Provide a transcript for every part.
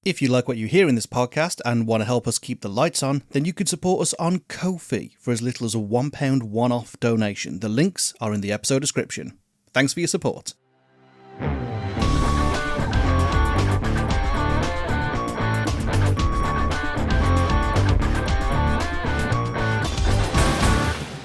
If you like what you hear in this podcast and want to help us keep the lights on, then you could support us on Ko-fi for as little as a £1 one-off donation. The links are in the episode description. Thanks for your support.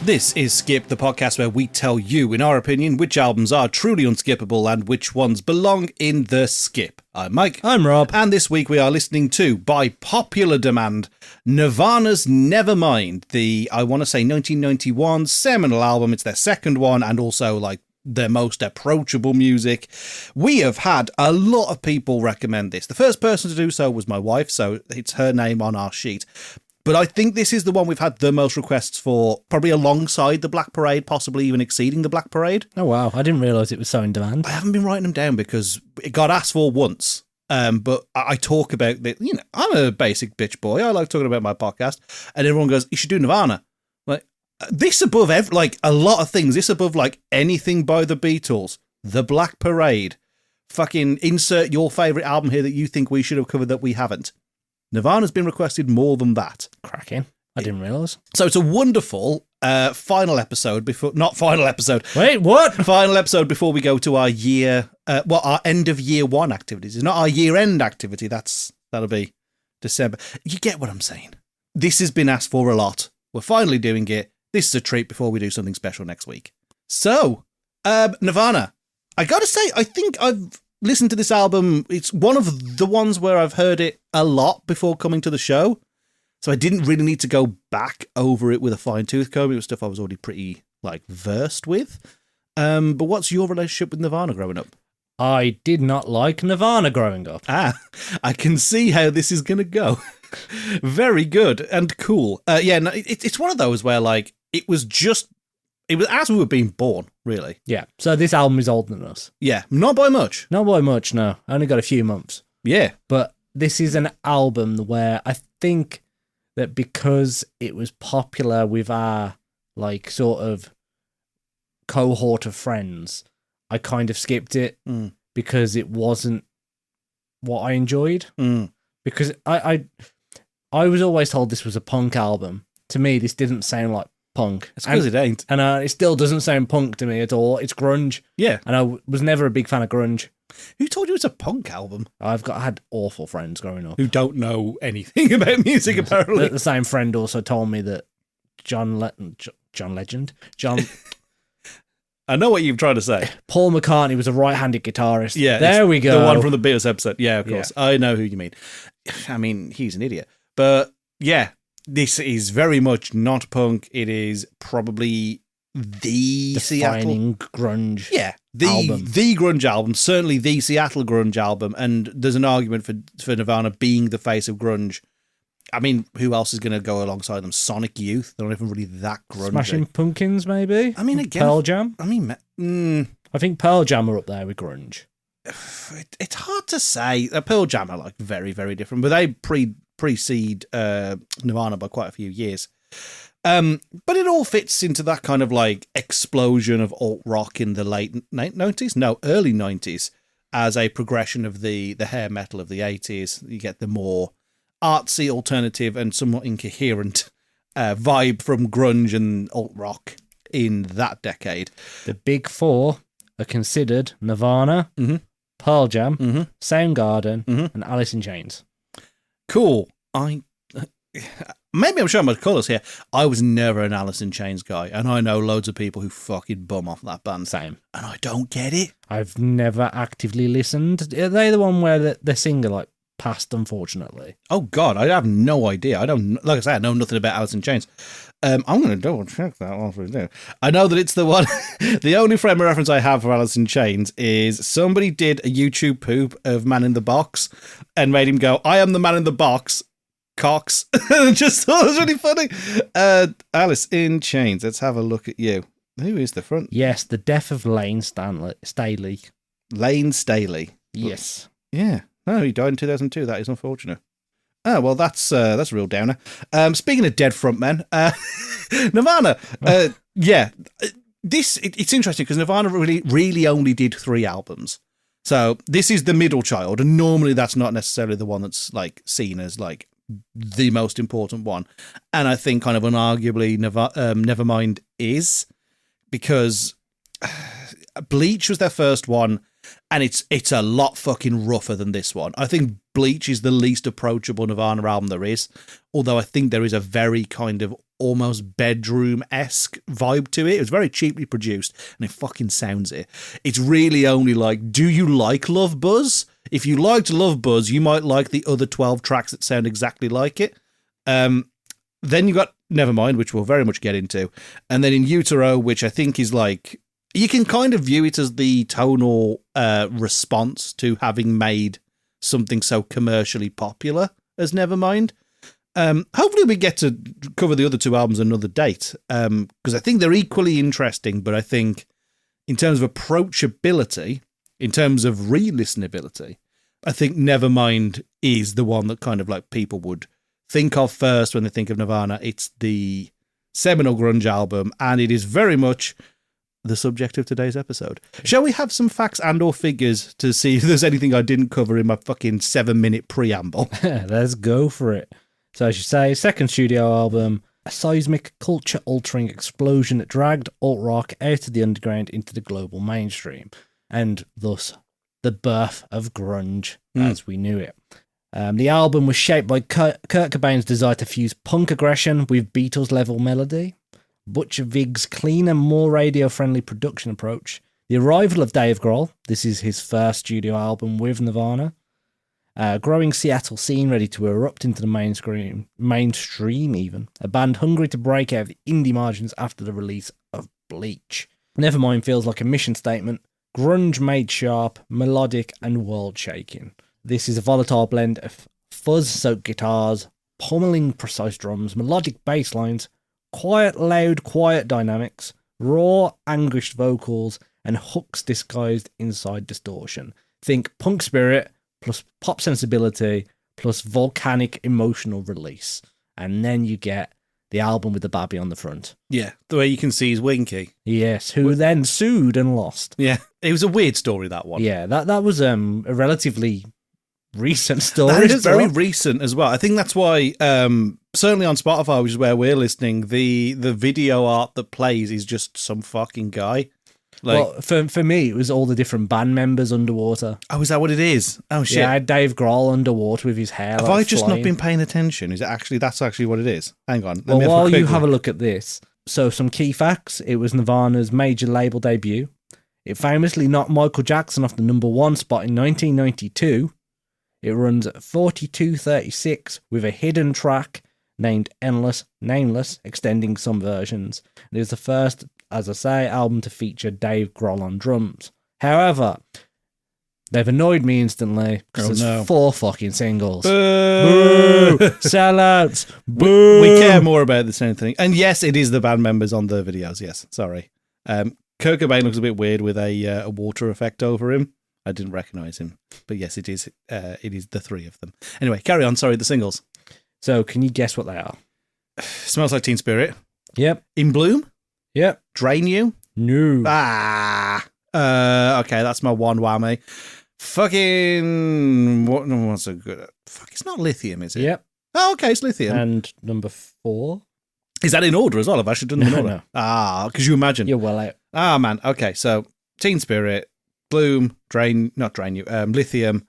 This is Skip, the podcast where we tell you, in our opinion, which albums are truly unskippable and which ones belong in the skip. I'm Mike. I'm Rob. And this week we are listening to, by popular demand, Nirvana's Nevermind, the, I want to say, 1991 seminal album. It's their second one and also, like, their most approachable music. We have had a lot of people recommend this. The first person to do so was my wife, so it's her name on our sheet. But I think this is the one we've had the most requests for, probably alongside the Black Parade, possibly even exceeding the Black Parade. Oh, wow. I didn't realise it was so in demand. I haven't been writing them down because it got asked for once. But I talk about the, you know, I'm a basic bitch boy. I like talking about my podcast. And everyone goes, you should do Nirvana. Like, this above, like, a lot of things. This above, like, anything by the Beatles, the Black Parade, fucking insert your favourite album here that you think we should have covered that we haven't. Nirvana's been requested more than that. Cracking. I didn't realise. So it's a wonderful final episode before... Not final episode. Wait, what? Final episode before we go to our year... our end of year one activities. It's not our year-end activity. That'll be December. You get what I'm saying. This has been asked for a lot. We're finally doing it. This is a treat before we do something special next week. So, Nirvana. I gotta say, I think I've... listen to this album. It's one of the ones where I've heard it a lot before coming to the show. So I didn't really need to go back over it with a fine-tooth comb. It was stuff I was already pretty, like, versed with. But what's your relationship with Nirvana growing up? I did not like Nirvana growing up. I can see how this is going to go. Very good and cool. No, it's one of those where, like, it was as we were being born, really. Yeah, so this album is older than us. Yeah, not by much. Not by much, no. I only got a few months. Yeah. But this is an album where I think that because it was popular with our, like, sort of cohort of friends, I kind of skipped it because it wasn't what I enjoyed. Because I was always told this was a punk album. To me, this didn't sound like punk. It's because it ain't. And it still doesn't sound punk to me at all. It's grunge. Yeah. And I was never a big fan of grunge. Who told you it's a punk album? I had awful friends growing up. Who don't know anything about music, apparently. The same friend also told me that John Legend? I know what you're trying to say. Paul McCartney was a right-handed guitarist. Yeah. There we go. The one from the Beatles episode. Yeah, of course. Yeah. I know who you mean. I mean, he's an idiot. But, yeah. This is very much not punk. It is probably the defining grunge album. The grunge album, certainly the Seattle grunge album, and there's an argument for Nirvana being the face of grunge. I mean, who else is going to go alongside them? Sonic Youth? They're not even really that grungy. Smashing Pumpkins, maybe? I mean, again... Pearl Jam? I mean... I think Pearl Jam are up there with grunge. It's hard to say. Pearl Jam are, like, very, very different, but they precede Nirvana by quite a few years. But it all fits into that kind of like explosion of alt rock in the late 90s? No, early 90s as a progression of the hair metal of the 80s. You get the more artsy alternative and somewhat incoherent vibe from grunge and alt rock in that decade. The big four are considered Nirvana, Pearl Jam, Soundgarden, and Alice in Chains. Cool. Maybe I'm showing my colours here. I was never an Alice in Chains guy, and I know loads of people who fucking bum off that band. Same. And I don't get it. I've never actively listened. Are they the one where the singer, like, passed, unfortunately? Oh, God, I have no idea. I don't, like I say, I know nothing about Alice in Chains. I'm going to double check that whilst we do. I know that it's the one, the only frame of reference I have for Alice in Chains is somebody did a YouTube poop of Man in the Box and made him go, I am the man in the box, Cox. Just thought it was really funny. Alice in Chains, let's have a look at you. Who is the front? Yes, the death of Lane Staley. Lane Staley. Yes. Yeah. No, he died in 2002. That is unfortunate. Oh, well, that's a real downer. Speaking of dead frontmen, Nirvana. It's interesting because Nirvana really only did 3 albums. So this is the middle child, and normally that's not necessarily the one that's like seen as like the most important one. And I think kind of unarguably Nevermind is, because Bleach was their first one, and it's a lot fucking rougher than this one. I think Bleach is the least approachable Nirvana album there is, although I think there is a very kind of almost bedroom-esque vibe to it. It was very cheaply produced, and it fucking sounds it. It's really only like, do you like Love Buzz? If you liked Love Buzz, you might like the other 12 tracks that sound exactly like it. Then you got Nevermind, which we'll very much get into. And then In Utero, which I think is like, you can kind of view it as the tonal response to having made something so commercially popular as Nevermind. Hopefully we get to cover the other two albums another date, because I think they're equally interesting, but I think in terms of approachability, in terms of re-listenability, I think Nevermind is the one that kind of like people would think of first when they think of Nirvana. It's the seminal grunge album, and it is very much the subject of today's episode. Shall we have some facts and or figures to see if there's anything I didn't cover in my fucking 7-minute preamble? Let's go for it. So as you say, second studio album, a seismic, culture-altering explosion that dragged alt-rock out of the underground into the global mainstream, and thus the birth of grunge as we knew it. The album was shaped by Kurt Cobain's desire to fuse punk aggression with Beatles-level melody, Butch Vig's cleaner, more radio-friendly production approach, the arrival of Dave Grohl, this is his first studio album with Nirvana, growing Seattle scene ready to erupt into the mainstream even, a band hungry to break out of the indie margins after the release of Bleach. Nevermind feels like a mission statement, grunge made sharp, melodic and world-shaking. This is a volatile blend of fuzz-soaked guitars, pummeling precise drums, melodic bass lines, quiet, loud, quiet dynamics, raw, anguished vocals, and hooks disguised inside distortion. Think punk spirit, plus pop sensibility, plus volcanic emotional release. And then you get the album with the babby on the front. Yeah, the way you can see is Winky. Yes, who then sued and lost. Yeah, it was a weird story, that one. Yeah, that was a relatively recent story. That is very recent as well. I think that's why, certainly on Spotify, which is where we're listening, the video art that plays is just some fucking guy. Like, well, for me, it was all the different band members underwater. Oh, is that what it is? Oh, shit. Yeah, I had Dave Grohl underwater with his hair. Have I just flying. Not been paying attention? Is it actually, that's actually what it is? Hang on. Well, while you have a look at this, so some key facts. It was Nirvana's major label debut. It famously knocked Michael Jackson off the #1 spot in 1992. It runs at 42:36 with a hidden track named Endless, Nameless, extending some versions. It is the first, as I say, album to feature Dave Grohl on drums. However, they've annoyed me instantly because there's 4 fucking singles. Boo! Boo! Sellouts! Boo! We care more about this than anything. And yes, it is the band members on the videos. Yes, sorry. Kurt Cobain looks a bit weird with a water effect over him. I didn't recognise him, but yes, it is. It is the 3 of them. Anyway, carry on. Sorry, the singles. So, can you guess what they are? Smells Like Teen Spirit. Yep. In Bloom. Yep. Drain You. No. Okay, that's my one whammy. Fucking what's a good? Fuck, it's not Lithium, is it? Yep. Oh, okay, it's Lithium. And number 4. Is that in order as well? I've actually done them in order. No. Because you imagine. You're well out. Man. Okay, so Teen Spirit, Bloom, not Drain You, Lithium.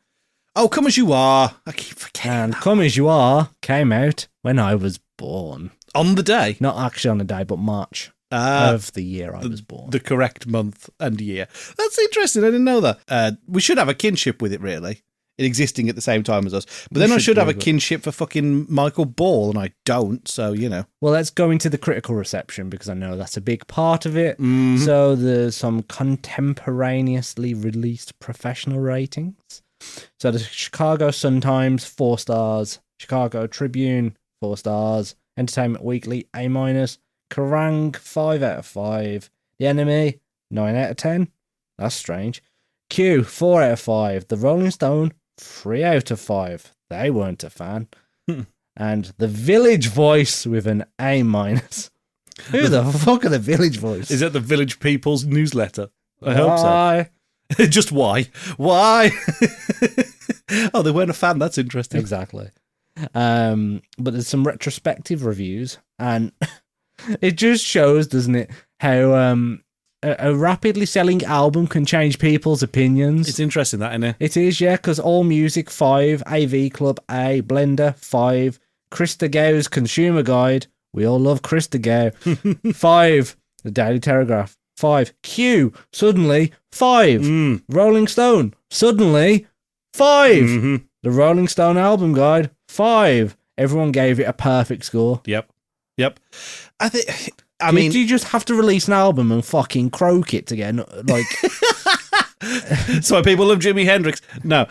Oh, Come As You Are. I keep forgetting. And Come As You Are came out when I was born. On the day? Not actually on the day, but March of the year I was born. The correct month and year. That's interesting. I didn't know that. We should have a kinship with it, really. It existing at the same time as us. But then I should have a kinship for fucking Michael Ball, and I don't, so, you know. Well, let's go into the critical reception, because I know that's a big part of it. Mm-hmm. So there's some contemporaneously released professional ratings. So the Chicago Sun-Times, 4 stars. Chicago Tribune, 4 stars. Entertainment Weekly, A-. Kerrang, 5 out of 5. The Enemy, 9 out of 10. That's strange. Q, 4 out of 5. The Rolling Stone, 3 out of 5. They weren't a fan. And The Village Voice with an A-. Who the fuck are The Village Voice? Is that the Village People's newsletter? I hope so. Just why? Why? Oh, they weren't a fan. That's interesting. Exactly. But there's some retrospective reviews, and it just shows, doesn't it, how a rapidly selling album can change people's opinions. It's interesting, that, isn't it? It is, yeah, because All Music 5, AV Club A, Blender 5, Krist Novoselic Consumer Guide. We all love Krist Novoselic. 5, The Daily Telegraph. 5, Q. Suddenly 5. Rolling Stone. Suddenly 5. The Rolling Stone Album Guide. 5. Everyone gave it a perfect score. Yep. I mean, do you just have to release an album and fucking croak it again? Like, that's why people love Jimi Hendrix. No,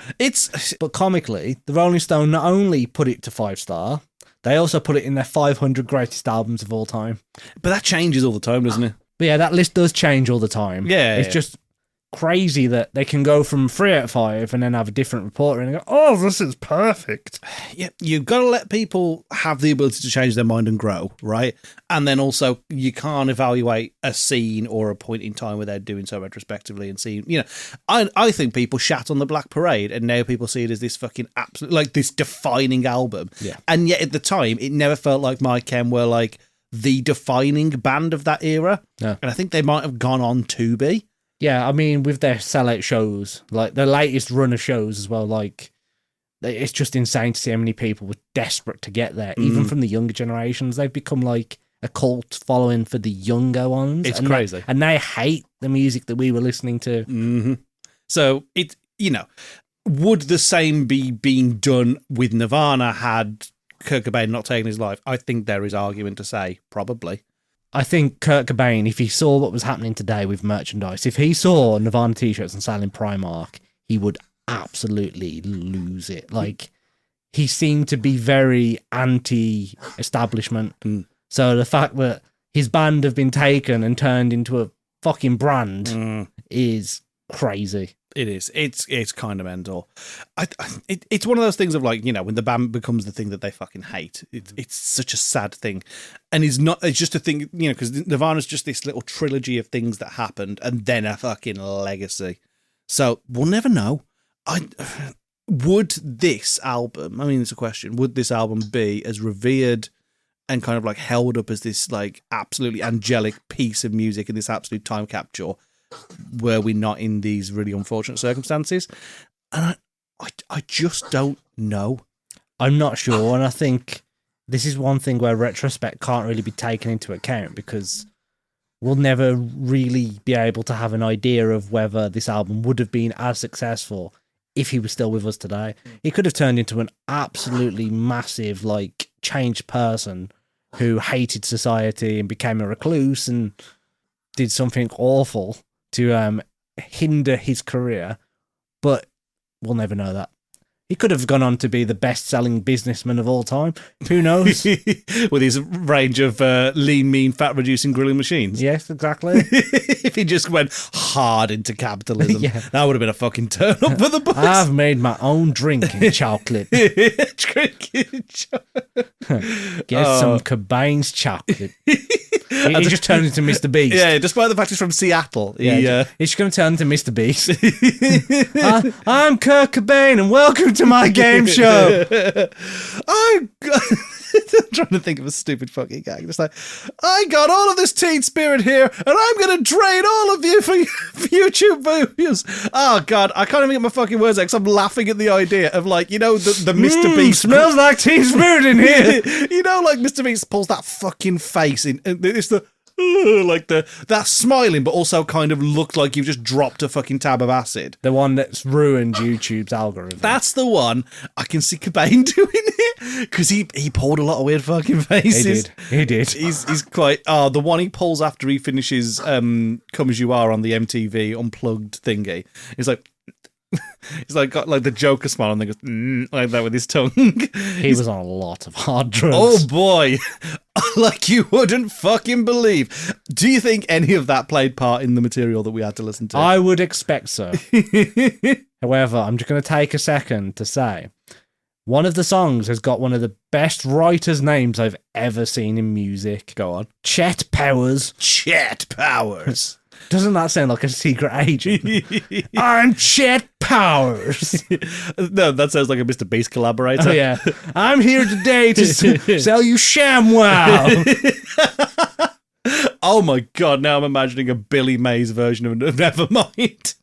but comically, the Rolling Stone not only put it to 5-star, they also put it in their 500 greatest albums of all time. But that changes all the time, doesn't it? But yeah, that list does change all the time. Yeah, it's just crazy that they can go from 3 out of 5 and then have a different reporter and go, oh, this is perfect. Yeah, you've got to let people have the ability to change their mind and grow, right? And then also, you can't evaluate a scene or a point in time without doing so retrospectively and seeing, I think people shat on the Black Parade, and now people see it as this fucking absolute, like, this defining album. Yeah. And yet at the time, it never felt like My Chem were like the defining band of that era. No. And I think they might have gone on to be. Yeah, I mean, with their sellout shows, like the latest run of shows as well, like, it's just insane to see how many people were desperate to get there, even from the younger generations. They've become like a cult following for the younger ones. It's crazy. And they hate the music that we were listening to. So, would the same be being done with Nirvana had Kurt Cobain not taken his life? I think there is argument to say, probably. I think Kurt Cobain, if he saw what was happening today with merchandise, if he saw Nirvana t-shirts and selling Primark, he would absolutely lose it. Like, he seemed to be very anti-establishment. So the fact that his band have been taken and turned into a fucking brand is crazy. It is. It's kind of mental. It's one of those things of, like, when the band becomes the thing that they fucking hate. It's such a sad thing, and it's just a thing, because Nirvana's just this little trilogy of things that happened, and then a fucking legacy. So we'll never know. Would this album? I mean, it's a question. Would this album be as revered and kind of like held up as this like absolutely angelic piece of music and this absolute time capsule, were we not in these really unfortunate circumstances? And I just don't know. I'm not sure, and I think this is one thing where retrospect can't really be taken into account, because we'll never really be able to have an idea of whether this album would have been as successful if he was still with us today. He could have turned into an absolutely massive, like, changed person who hated society and became a recluse and did something awful to hinder his career, but we'll never know that. He could have gone on to be the best-selling businessman of all time. Who knows? With his range of lean, mean, fat-reducing grilling machines. Yes, exactly. If he just went hard into capitalism, that would have been a fucking turn-up for the boys. I've made my own drinking chocolate. Drinking chocolate. Get some Cobain's chocolate. He just turned into Mr. Beast. Yeah, despite the fact he's from Seattle. He's just going to turn into Mr. Beast. I'm Kurt Cobain, and welcome to my game show. I'm trying to think of a stupid fucking gag. Just like, I got all of this teen spirit here, and I'm going to drain all of you for YouTube views. Oh, God, I can't even get my fucking words out because I'm laughing at the idea of, like, the Mr. Beast. Smells like teen spirit in here. Like Mr. Beast pulls that fucking face in. It's the... like that smiling, but also kind of looked like you've just dropped a fucking tab of acid. The one that's ruined YouTube's algorithm. That's the one. I can see Cobain doing it because he pulled a lot of weird fucking faces. He did. He's quite. Oh, the one he pulls after he finishes "Come as You Are" on the MTV Unplugged thingy. He's like. He's like got like the Joker smile and then goes like that with his tongue. He was on a lot of hard drugs. Oh boy, like you wouldn't fucking believe. Do you think any of that played part in the material that we had to listen to? I would expect so. However, I'm just going to take a second to say one of the songs has got one of the best writers' names I've ever seen in music. Go on. Chet Powers. Chet Powers. Doesn't that sound like a secret agent? I'm Chet Powers. No, that sounds like a Mr. Beast collaborator. Oh, yeah. I'm here today to sell you ShamWow. Oh my god, now I'm imagining a Billy Mays version of Nevermind.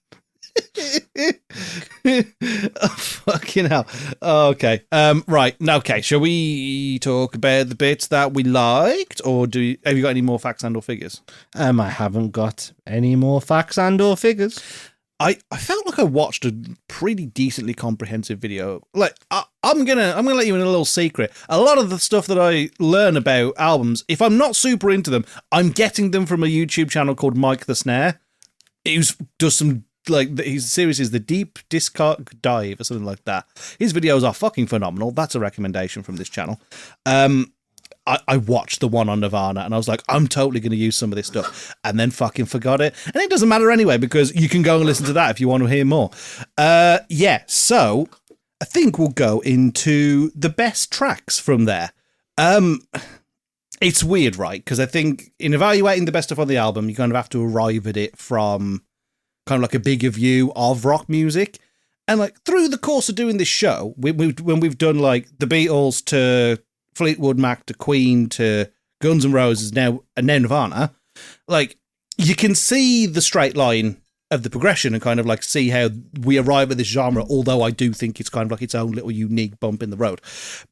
Oh, fucking hell. Okay. Right. Okay. Shall we talk about the bits that we liked, or have you got any more facts and or figures? I haven't got any more facts and or figures. I felt like I watched a pretty decently comprehensive video. Like I'm gonna let you in a little secret. A lot of the stuff that I learn about albums, if I'm not super into them, I'm getting them from a YouTube channel called Mike the Snare. He does some. Like, his series is The Deep Discog Dive or something like that. His videos are fucking phenomenal. That's a recommendation from this channel. I watched the one on Nirvana and I was like, I'm totally going to use some of this stuff, and then fucking forgot it. And it doesn't matter anyway, because you can go and listen to that if you want to hear more. Yeah, so I think we'll go into the best tracks from there. It's weird, right? Because I think in evaluating the best stuff on the album, you kind of have to arrive at it from kind of like a bigger view of rock music. And like through the course of doing this show, when we've done like the Beatles to Fleetwood Mac to Queen to Guns N' Roses and now Nirvana, like you can see the straight line of the progression and kind of like see how we arrive at this genre, although I do think it's kind of like its own little unique bump in the road.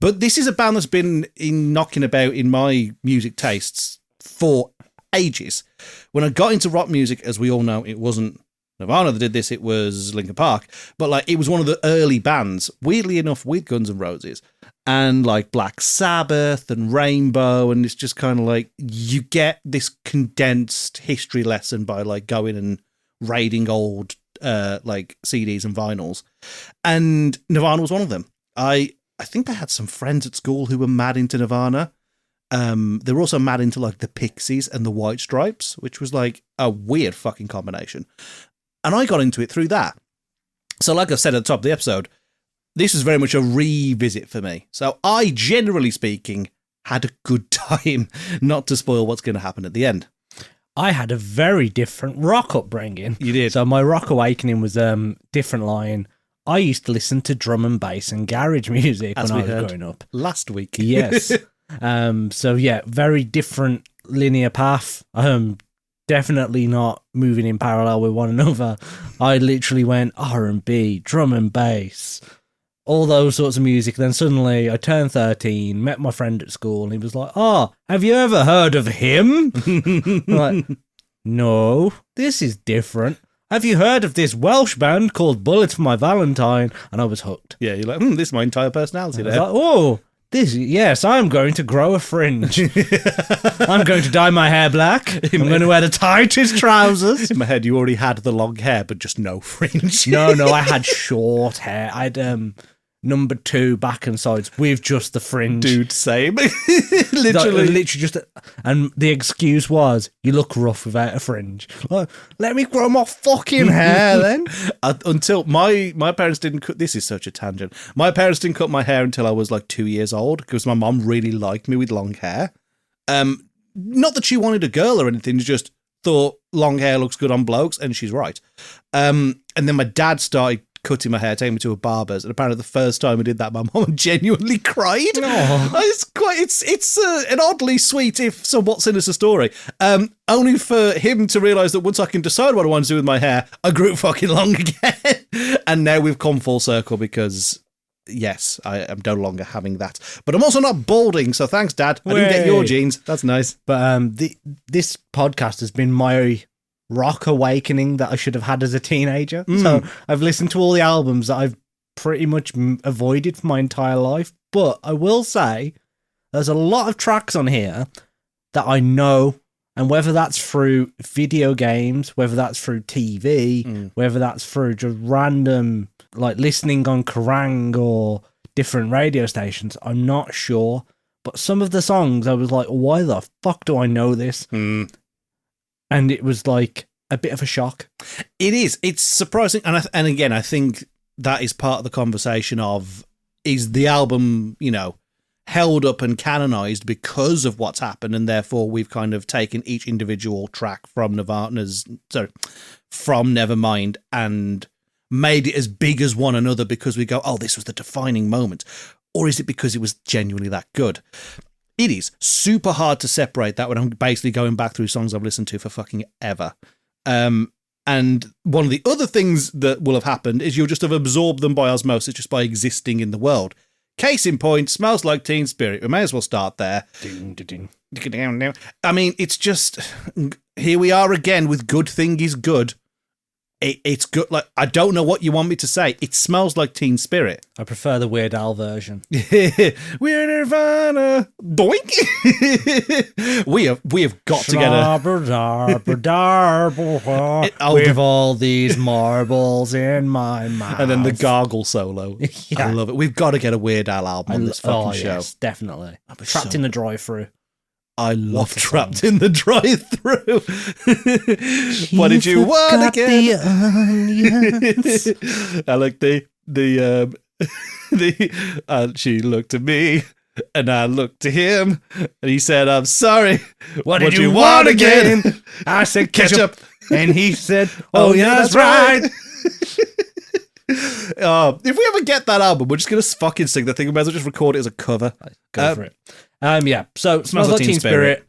But this is a band that's been knocking about in my music tastes for ages. When I got into rock music, as we all know, it wasn't Nirvana that did this, it was Linkin Park, but like it was one of the early bands, weirdly enough, with Guns N' Roses and like Black Sabbath and Rainbow, and it's just kind of like you get this condensed history lesson by like going and raiding old like CDs and vinyls, and Nirvana was one of them. I think I had some friends at school who were mad into Nirvana. They were also mad into like the Pixies and the White Stripes, which was like a weird fucking combination. And I got into it through that. So like I said at the top of the episode, this is very much a revisit for me. So I, generally speaking, had a good time, not to spoil what's going to happen at the end. I had a very different rock upbringing. You did? So my rock awakening was different line. I used to listen to drum and bass and garage music As when we I was heard growing up. last week. Yes. So yeah, very different linear path. Definitely not moving in parallel with one another. I literally went R&B, drum and bass, all those sorts of music. Then suddenly I turned 13, met my friend at school, and he was like, "Oh, have you ever heard of him?" I'm like, no, this is different. Have you heard of this Welsh band called Bullets for My Valentine? And I was hooked. Yeah, you're like, this is my entire personality I was there. like, oh, yes, I'm going to grow a fringe. I'm going to dye my hair black. I'm going to wear the tightest trousers. In my head, you already had the long hair, but just no fringe. No, I had short hair. I had number 2 back and sides with just the fringe. Dude, same. Literally just. And the excuse was, you look rough without a fringe. Like, let me grow my fucking hair then. Until my parents didn't cut. This is such a tangent. My parents didn't cut my hair until I was like 2 years old, because my mom really liked me with long hair. Not that she wanted a girl or anything, she just thought long hair looks good on blokes, and she's right. And then my dad started cutting my hair, taking me to a barber's, and apparently the first time I did that, my mom genuinely cried. It's an oddly sweet, if somewhat sinister story. Only for him to realise that once I can decide what I want to do with my hair, I grew it fucking long again. And now we've come full circle, because yes, I am no longer having that. But I'm also not balding, so thanks, Dad. I didn't get your genes. That's nice. But this podcast has been my rock awakening that I should have had as a teenager. So I've listened to all the albums that I've pretty much avoided for my entire life. But I will say there's a lot of tracks on here that I know, and whether that's through video games, whether that's through TV, whether that's through just random like listening on Kerrang or different radio stations, I'm not sure. But some of the songs I was like, why the fuck do I know this? And it was like a bit of a shock. It is. It's surprising. And again, I think that is part of the conversation of, is the album, held up and canonized because of what's happened, and therefore we've kind of taken each individual track from Nevermind and made it as big as one another because we go, oh, this was the defining moment? Or is it because it was genuinely that good? It is super hard to separate that when I'm basically going back through songs I've listened to for fucking ever. And one of the other things that will have happened is you'll just have absorbed them by osmosis, just by existing in the world. Case in point, Smells Like Teen Spirit. We may as well start there. I mean, it's just, here we are again with Good Thing Is Good. It's good. Like, I don't know what you want me to say. It smells like Teen Spirit. I prefer the Weird Al version. We're Nirvana. Doink. we have got to get a with all these marbles in my mouth. And then the gargle solo. Yeah. I love it. We've got to get a Weird Al album on this fucking show. Yes, definitely. Trapped in the drive-through. I love Trapped in the Drive-Thru. What did you want again? I like she looked at me and I looked at him and he said, I'm sorry. What did you want again? I said ketchup. And he said, oh yeah, that's right. If we ever get that album, we're just going to fucking sing the thing. We might as well just record it as a cover. Go for it. Yeah, so Smells Like Teen Spirit.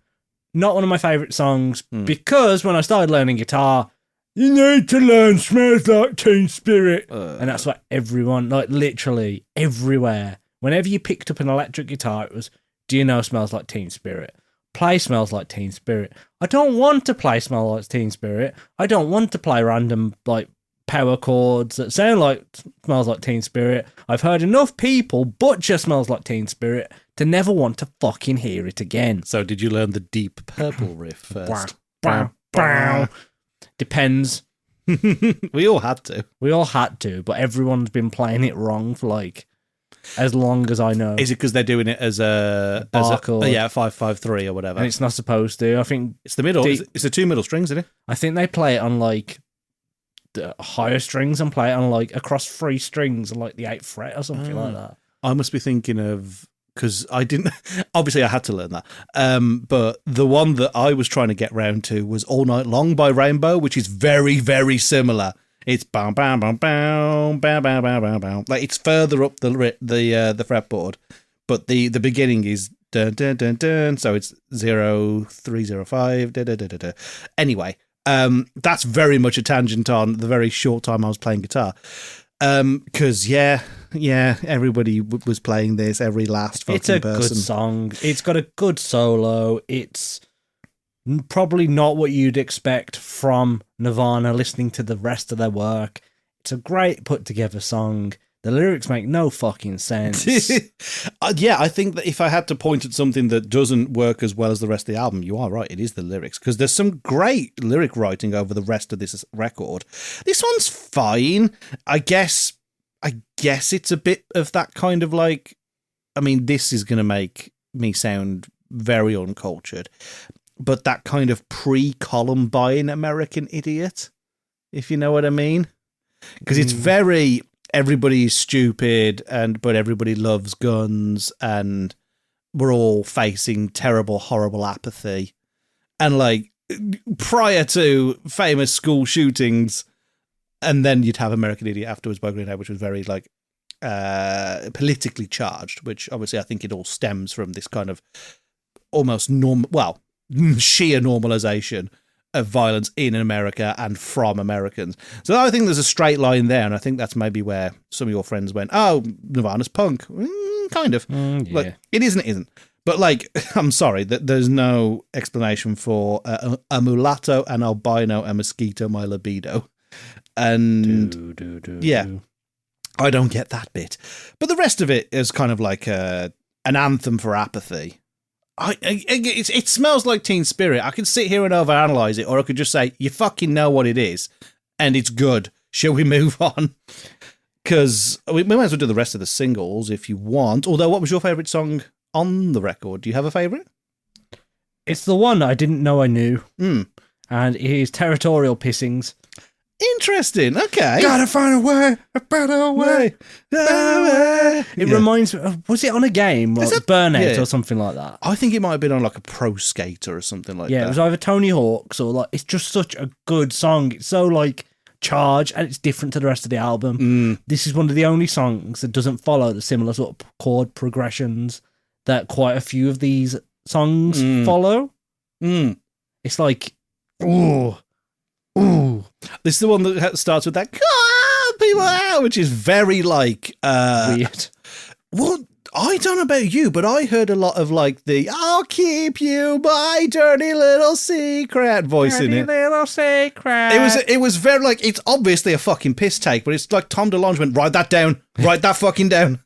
Not one of my favourite songs because when I started learning guitar, you need to learn Smells Like Teen Spirit. And that's what everyone, like literally everywhere, whenever you picked up an electric guitar, it was, do you know Smells Like Teen Spirit? Play Smells Like Teen Spirit. I don't want to play Smells Like Teen Spirit. I don't want to play random, like, power chords that sound like Smells Like Teen Spirit. I've heard enough people butcher Smells Like Teen Spirit to never want to fucking hear it again. So did you learn the Deep Purple riff first? Depends. We all had to. But everyone's been playing it wrong for like as long as I know. Is it because they're doing it as a bar chord? 5-5-3 or whatever. And it's not supposed to. I think it's the middle. It's the two middle strings, isn't it? I think they play it on like the higher strings and play it on like across 3 strings on like the 8th fret or something like that. I must be thinking of, because I didn't, obviously I had to learn that. But the one that I was trying to get round to was All Night Long by Rainbow, which is very, very similar. It's bam, bam, bam, bam, bam, bam, bam, bam, bam. Like it's further up the fretboard, but the beginning is dun dun dun dun. So it's 0 3 0 5. Da, da, da, da, da. Anyway. That's very much a tangent on the very short time I was playing guitar. Because everybody was playing this, every last fucking person. It's a good song. It's got a good solo. It's probably not what you'd expect from Nirvana listening to the rest of their work. It's a great put together song. The lyrics make no fucking sense. I think that if I had to point at something that doesn't work as well as the rest of the album, you are right, it is the lyrics. Because there's some great lyric writing over the rest of this record. This one's fine. I guess it's a bit of that kind of like, I mean, this is going to make me sound very uncultured, but that kind of pre-Columbine American idiot, if you know what I mean. Because it's very... everybody is stupid, but everybody loves guns, and we're all facing terrible, horrible apathy. And like prior to famous school shootings, and then you'd have American Idiot afterwards by Green Day, which was very like politically charged, which obviously I think it all stems from this kind of almost sheer normalization of violence in America and from Americans. So I think there's a straight line there, and I think that's maybe where some of your friends went, oh, Nirvana's punk. Kind of. Yeah. Like, it isn't. But like, I'm sorry, that there's no explanation for a mulatto, an albino, a mosquito, my libido. And I don't get that bit. But the rest of it is kind of like an anthem for apathy. It smells like Teen Spirit. I could sit here and overanalyze it, or I could just say, you fucking know what it is, and it's good. Shall we move on? Because we might as well do the rest of the singles if you want. Although, what was your favourite song on the record? Do you have a favourite? It's the one I didn't know I knew. And it is Territorial Pissings. Interesting. Okay. Gotta find a better way. It reminds me of, was it on a game? Like Burnout or something like that? I think it might have been on like a Pro Skater or something like that. Yeah, it was either Tony Hawk's or like, it's just such a good song. It's so like charged and it's different to the rest of the album. This is one of the only songs that doesn't follow the similar sort of chord progressions that quite a few of these songs follow. It's like, ooh. This is the one that starts with that people out, which is very like weird. Well, I don't know about you, but I heard a lot of like the "I'll keep you my dirty little secret" voice in it. Little secret. It was very like, it's obviously a fucking piss take, but it's like Tom DeLonge went, write that down, write that fucking down.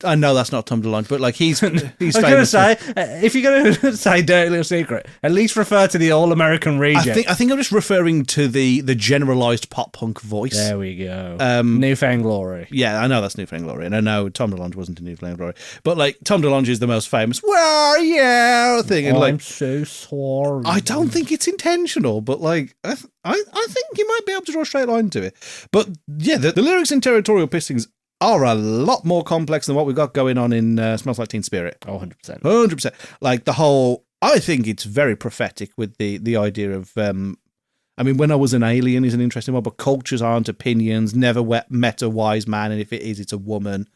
I know that's not Tom DeLonge, but like he's I was going famous. to say, if you're going to say Dirty Little Secret, at least refer to the All-American Reject. I think I'm just referring to the generalised pop punk voice. There we go. Newfound Glory. Yeah, I know that's Newfound Glory, and I know Tom DeLonge wasn't in Newfound Glory, but like Tom DeLonge is the most famous "Where are you?" thing, and like, I'm so sorry. I don't think it's intentional, but like I think you might be able to draw a straight line to it. But yeah, the lyrics in Territorial Pissings are a lot more complex than what we've got going on in Smells Like Teen Spirit. Oh, 100%. 100%. Like the whole, I think it's very prophetic with the idea of, I mean, When I Was an Alien is an interesting one, but cultures aren't opinions, never met a wise man, and if it is, it's a woman.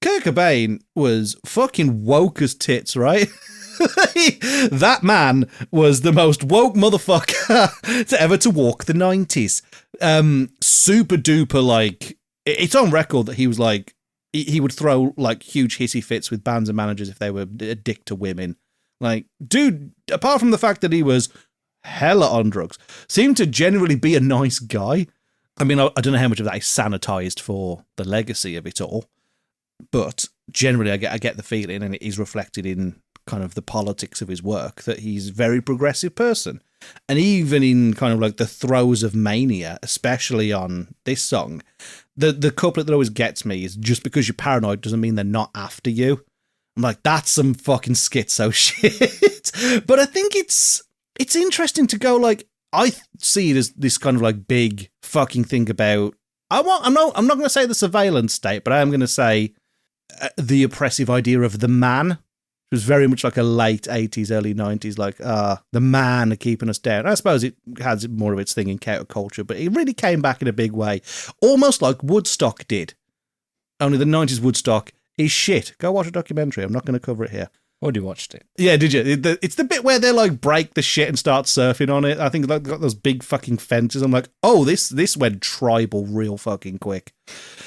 Kurt Cobain was fucking woke as tits, right? That man was the most woke motherfucker to ever to walk the 90s. Super duper, like, it's on record that he was like, he would throw like huge hissy fits with bands and managers if they were a dick to women. Like, dude, apart from the fact that he was hella on drugs, seemed to generally be a nice guy. I mean, I don't know how much of that is sanitized for the legacy of it all, but generally I get the feeling, and it is reflected in kind of the politics of his work, that he's a very progressive person. And even in kind of like the throes of mania, especially on this song, the couplet that always gets me is, "Just because you're paranoid doesn't mean they're not after you." I'm like, that's some fucking schizo shit. But I think it's interesting to go like, I see it as this kind of like big fucking thing about, I'm not going to say the surveillance state, but I am going to say the oppressive idea of the man. It was very much like a late 80s, early 90s, like, the man are keeping us down. I suppose it has more of its thing in counterculture, but it really came back in a big way, almost like Woodstock did. Only the 90s Woodstock is shit. Go watch a documentary. I'm not going to cover it here. Already watched it. Yeah, did you? It's the bit where they like break the shit and start surfing on it. I think they've got those big fucking fences. I'm like, oh, this went tribal real fucking quick.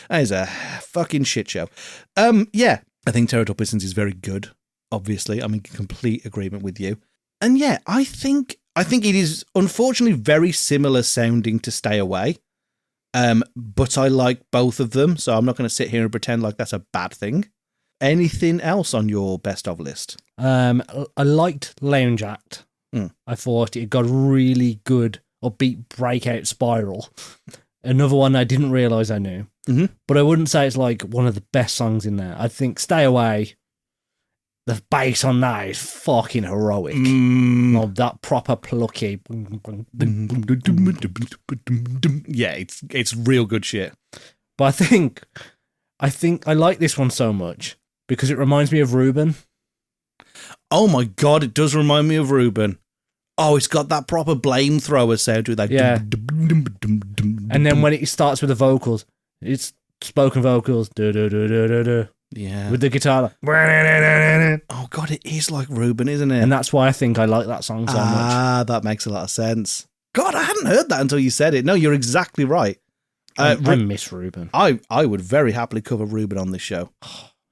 That is a fucking shit show. Yeah, I think Territorial Pistons is very good. Obviously, I'm in complete agreement with you. And yeah, I think it is unfortunately very similar sounding to Stay Away. But I like both of them, so I'm not going to sit here and pretend like that's a bad thing. Anything else on your best of list? I liked Lounge Act. I thought it got a really good upbeat breakout spiral. Another one I didn't realise I knew. But I wouldn't say it's like one of the best songs in there. I think Stay Away, the bass on that is fucking heroic. Oh, that proper plucky. Yeah, it's real good shit. But I think I like this one so much because it reminds me of Ruben. Oh my god, it does remind me of Ruben. Oh, it's got that proper flamethrower sound to it. Like, yeah. And then when it starts with the vocals, it's spoken vocals. Yeah. With the guitar. Oh god, it is like Ruben, isn't it? And that's why I think I like that song so much. Ah, that makes a lot of sense. God, I hadn't heard that until you said it. No, you're exactly right. I miss Ruben. I would very happily cover Ruben on this show.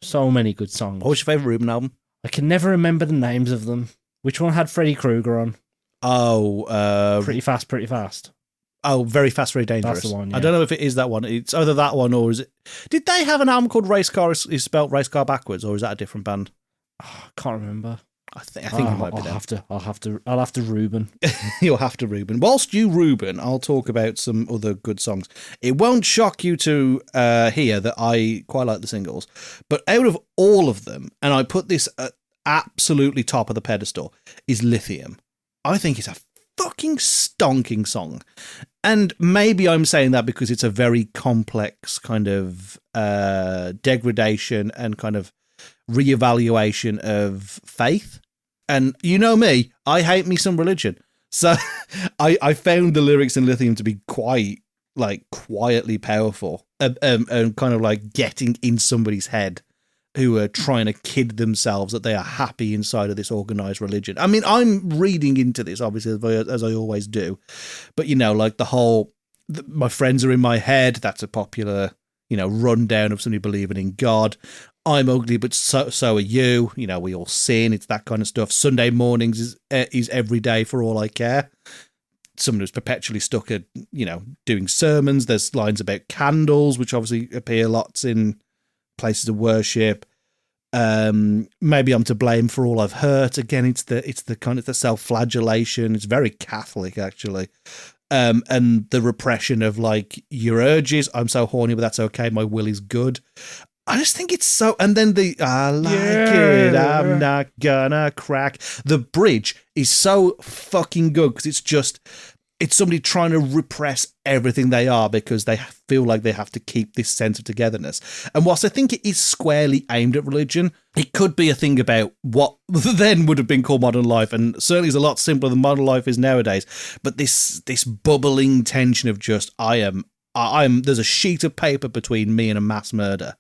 So many good songs. What was your favourite Ruben album? I can never remember the names of them. Which one had Freddy Krueger on? Oh, Pretty Fast, Pretty Fast. Oh, Very Fast, Very Dangerous. That's the one, yeah. I don't know if it is that one. It's either that one or is it... Did they have an album called Race Car is spelled Race Car backwards, or is that a different band? Oh, can't remember. I think it might be that. I'll have to Ruben. You'll have to Ruben. Whilst you Ruben, I'll talk about some other good songs. It won't shock you to hear that I quite like the singles, but out of all of them, and I put this at absolutely top of the pedestal, is Lithium. I think it's a fucking stonking song. And maybe I'm saying that because it's a very complex kind of degradation and kind of reevaluation of faith. And you know me, I hate me some religion. So I found the lyrics in Lithium to be quite like quietly powerful and kind of like getting in somebody's head who are trying to kid themselves that they are happy inside of this organized religion. I mean, I'm reading into this, obviously, as I always do. But, you know, like the whole, my friends are in my head, that's a popular, you know, rundown of somebody believing in God. I'm ugly, but so are you. You know, we all sin. It's that kind of stuff. Sunday mornings is every day for all I care. Someone who's perpetually stuck at, you know, doing sermons. There's lines about candles, which obviously appear lots in places of worship. Maybe I'm to blame for all I've hurt. Again, it's the kind of the self-flagellation. It's very Catholic, actually. And the repression of like your urges. I'm so horny, but that's okay. My will is good. I just think it's so, and then I like it, I'm not gonna crack. The bridge is so fucking good because it's somebody trying to repress everything they are because they feel like they have to keep this sense of togetherness. And whilst I think it is squarely aimed at religion, it could be a thing about what then would have been called modern life, and certainly is a lot simpler than modern life is nowadays. But this bubbling tension of just, there's a sheet of paper between me and a mass murder.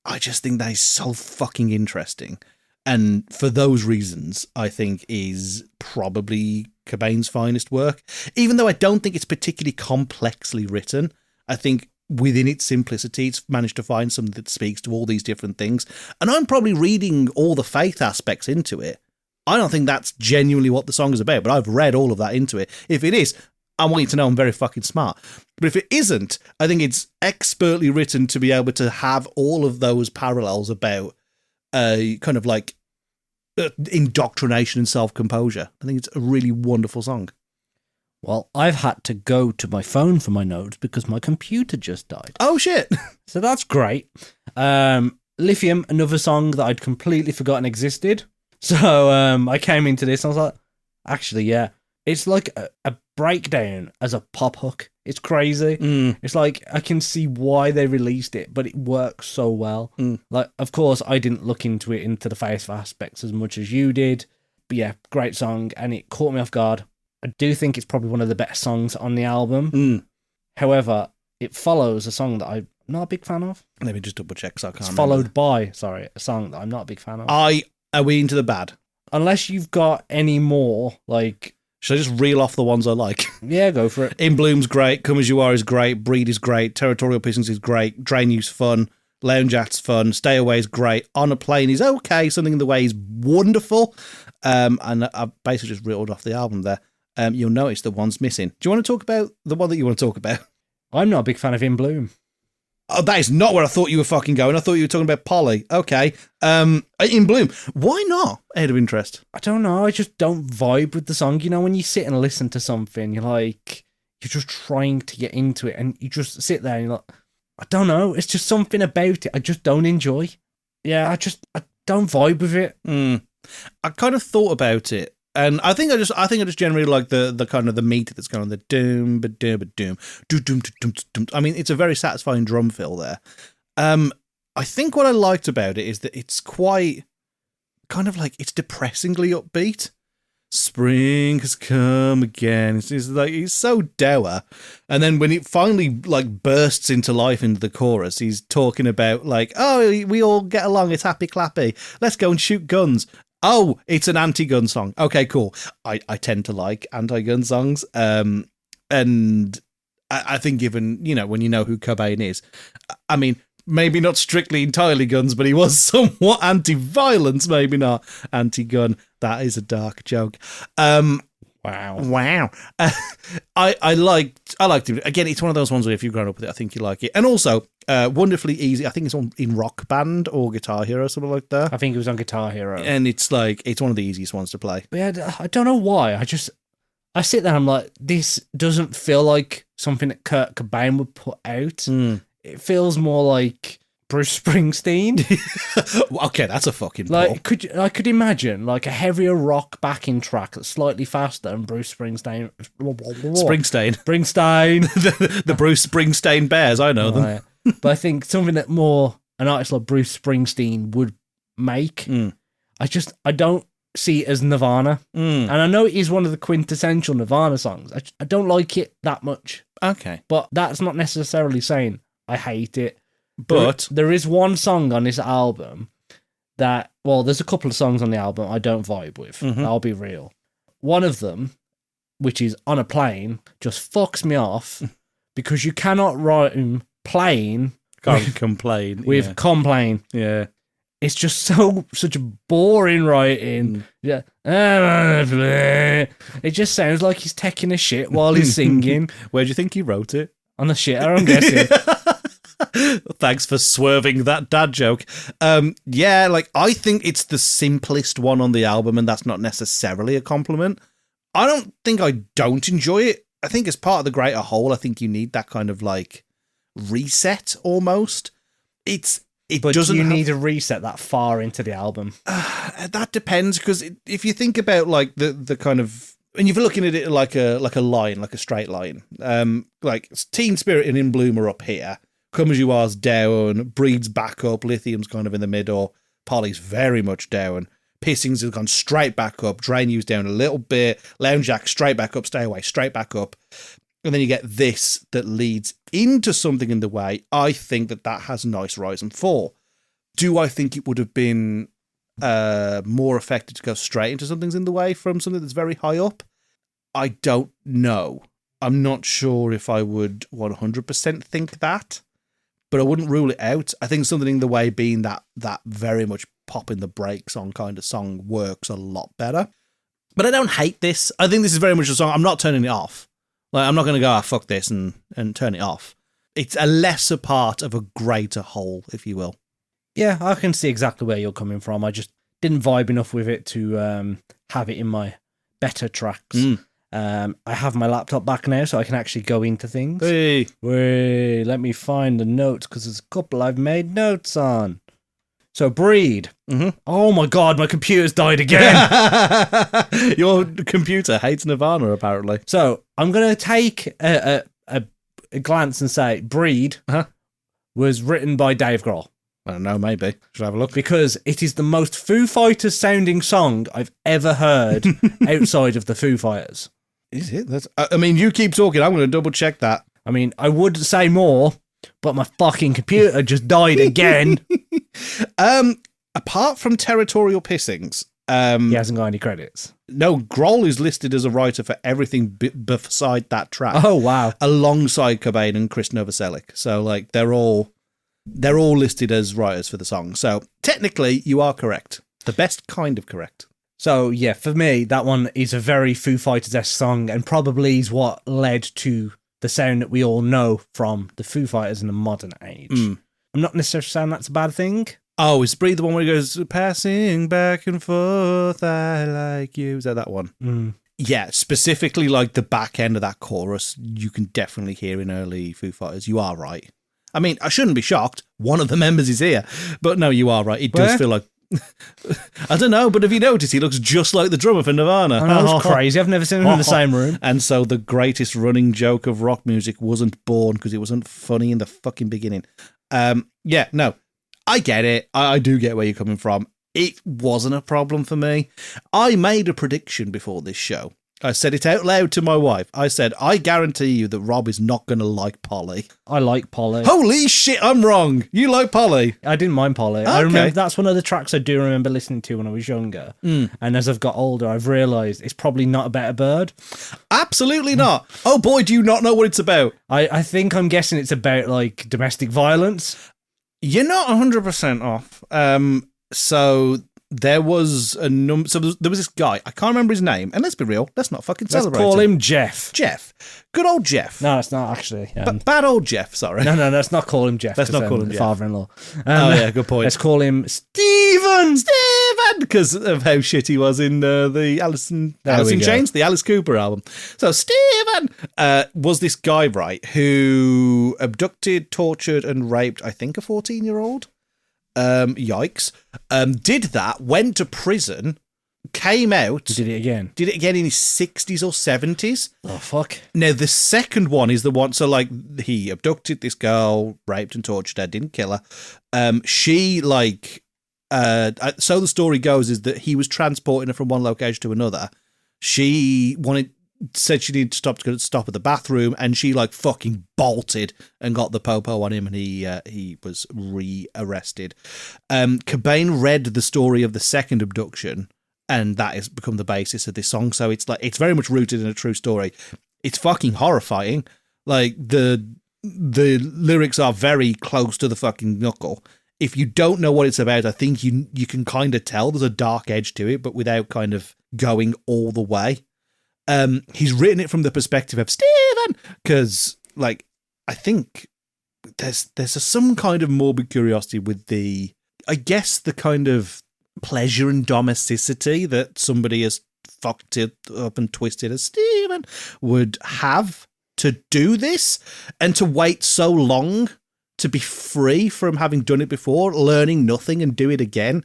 I just think that is so fucking interesting. And for those reasons, I think is probably Cobain's finest work. Even though I don't think it's particularly complexly written, I think within its simplicity, it's managed to find something that speaks to all these different things. And I'm probably reading all the faith aspects into it. I don't think that's genuinely what the song is about, but I've read all of that into it. If it is, I want you to know I'm very fucking smart. But if it isn't, I think it's expertly written to be able to have all of those parallels about kind of like indoctrination and self-composure. I think it's a really wonderful song. Well, I've had to go to my phone for my notes because my computer just died. Oh, shit. So that's great. Lithium, another song that I'd completely forgotten existed. So I came into this and I was like, actually, yeah. It's like a breakdown as a pop hook. It's crazy. It's like, I can see why they released it, but it works so well. Like, of course, I didn't look into the faith aspects as much as you did. But yeah, great song, and it caught me off guard. I do think it's probably one of the better songs on the album. However, it follows a song that I'm not a big fan of. Let me just double check so I can't It's remember. followed by, a song that I'm not a big fan of. Are we into the bad? Unless you've got any more, like... Should I just reel off the ones I like? Yeah, go for it. In Bloom's great. Come As You Are is great. Breed is great. Territorial Pistons is great. Drain You's fun. Lounge Act's fun. Stay Away is great. On a Plane is okay. Something in the Way is wonderful. And I basically just reeled off the album there. You'll notice the one's missing. Do you want to talk about the one that you want to talk about? I'm not a big fan of In Bloom. Oh, that is not where I thought you were fucking going. I thought you were talking about Polly. Okay. In Bloom. Why not? Out of interest. I don't know. I just don't vibe with the song. You know, when you sit and listen to something, you're just trying to get into it, and you just sit there and you're like, I don't know. It's just something about it I just don't enjoy. Yeah, I don't vibe with it. I kind of thought about it. And I think I just generally like the kind of the meat that's going on, the doom, ba doom, ba doom, doom, doom, doom. I mean, it's a very satisfying drum fill there. I think what I liked about it is that it's quite kind of like, it's depressingly upbeat. Spring has come again. It's so dour. And then when it finally like bursts into life into the chorus, he's talking about like, oh, we all get along. It's happy clappy. Let's go and shoot guns. Oh, it's an anti-gun song. Okay, cool. I tend to like anti-gun songs. And I think given, you know, when you know who Cobain is, I mean, maybe not strictly entirely guns, but he was somewhat anti-violence, maybe not anti-gun. That is a dark joke. Wow. I liked it. Again, it's one of those ones where if you've grown up with it, I think you like it. And also, wonderfully easy. I think it's in Rock Band or Guitar Hero, something like that. I think it was on Guitar Hero. And it's one of the easiest ones to play. But yeah, I don't know why. I sit there and I'm like, this doesn't feel like something that Kurt Cobain would put out. It feels more like Bruce Springsteen. Okay, that's a fucking Like, I could imagine like a heavier rock backing track that's slightly faster and Bruce Springsteen. The Bruce Springsteen Bears, I know them. Right. But I think something that more an artist like Bruce Springsteen would make, I don't see it as Nirvana. And I know it is one of the quintessential Nirvana songs. I don't like it that much. Okay. But that's not necessarily saying I hate it. But there is one song on this album that, well, there's a couple of songs on the album I don't vibe with. I'll be real. One of them, which is On a Plane, just fucks me off because you cannot rhyme plane complain with complain. Yeah. It's just such a boring writing. Yeah. It just sounds like he's taking a shit while he's singing. Where do you think he wrote it? On the shitter, I'm guessing. Thanks for swerving that dad joke. Yeah, like I think it's the simplest one on the album, and that's not necessarily a compliment. I don't think I don't enjoy it. I think as part of the greater whole, I think you need that kind of like reset almost. But doesn't you need a reset that far into the album. That depends, because if you think about like the kind of, and you're looking at it like a line, like a straight line, like Teen Spirit and In Bloom are up here, Come As You Are's down, Breed's back up, Lithium's kind of in the middle, Polly's very much down, Pissings has gone straight back up, Drain You's down a little bit, Lounge Jack straight back up, Stay Away straight back up, and then you get this that leads into Something in the Way. I think that has a nice rise and fall. Do I think it would have been more effective to go straight into Something's in the Way from something that's very high up? I don't know. I'm not sure if I would 100% think that, but I wouldn't rule it out. I think Something in the Way being that very much popping the brakes on kind of song works a lot better. But I don't hate this. I think this is very much a song. I'm not turning it off. Like, I'm not going to go, fuck this and turn it off. It's a lesser part of a greater whole, if you will. Yeah, I can see exactly where you're coming from. I just didn't vibe enough with it to have it in my better tracks. I have my laptop back now, so I can actually go into things. Hey. Wait, let me find the notes, because there's a couple I've made notes on. So, Breed. Oh my god, my computer's died again. Your computer hates Nirvana, apparently. So, I'm going to take a glance and say Breed was written by Dave Grohl. I don't know, maybe. Should I have a look? Because it is the most Foo Fighters sounding song I've ever heard outside of the Foo Fighters. Is it? I mean, you keep talking. I'm going to double check that. I mean, I would say more, but my fucking computer just died again. Apart from Territorial Pissings, he hasn't got any credits. No, Grohl is listed as a writer for everything beside that track. Oh wow! Alongside Cobain and Krist Novoselic, so like they're all listed as writers for the song. So technically, you are correct. The best kind of correct. So yeah, for me, that one is a very Foo Fighters-esque song, and probably is what led to the sound that we all know from the Foo Fighters in the modern age. I'm not necessarily saying that's a bad thing. Oh, is Breathe the one where he goes, passing back and forth, I like you? Is that one? Yeah, specifically like the back end of that chorus, you can definitely hear in early Foo Fighters. You are right. I mean, I shouldn't be shocked. One of the members is here. But no, you are right. It does feel like... I don't know, but have you noticed he looks just like the drummer for Nirvana? I know, it's crazy. I've never seen him in the same room. And so the greatest running joke of rock music wasn't born because it wasn't funny in the fucking beginning. Yeah, no, I get it. I do get where you're coming from. It wasn't a problem for me. I made a prediction before this show. I said it out loud to my wife. I said, I guarantee you that Rob is not going to like Polly. I like Polly. Holy shit, I'm wrong. You like Polly? I didn't mind Polly. Okay. I remember that's one of the tracks I do remember listening to when I was younger. And as I've got older, I've realised it's probably not a better bird. Absolutely not. Oh boy, do you not know what it's about? I think I'm guessing it's about like domestic violence. You're not 100% off. So there was a so there was this guy. I can't remember his name. And let's be real, let's not fucking celebrate. Let's call him Jeff. Jeff. Good old Jeff. No, it's not actually. Bad old Jeff, sorry. No, let's not call him Jeff. Let's not call him Jeff. Father-in-law. Oh yeah, good point. Let's call him Steven. because of how shit he was in the Alice in Chains, the Alice Cooper album. So Stephen was this guy, right, who abducted, tortured, and raped, I think, a 14-year-old. Yikes. Did that, went to prison, came out. Did it again in his 60s or 70s. Oh, fuck. Now, the second one is the one, so, like, he abducted this girl, raped and tortured her, didn't kill her. She, like, so the story goes is that he was transporting her from one location to another. She said she needed to stop at the bathroom, and she, like, fucking bolted and got the popo on him, and he was re-arrested. Cobain read the story of the second abduction, and that has become the basis of this song. So it's very much rooted in a true story. It's fucking horrifying. Like, the lyrics are very close to the fucking knuckle. If you don't know what it's about, I think you can kind of tell there's a dark edge to it, but without kind of going all the way. He's written it from the perspective of Stephen, because, like, I think there's some kind of morbid curiosity with the kind of pleasure and domesticity that somebody as fucked it up and twisted as Stephen would have to do this, and to wait so long to be free from having done it before, learning nothing and do it again.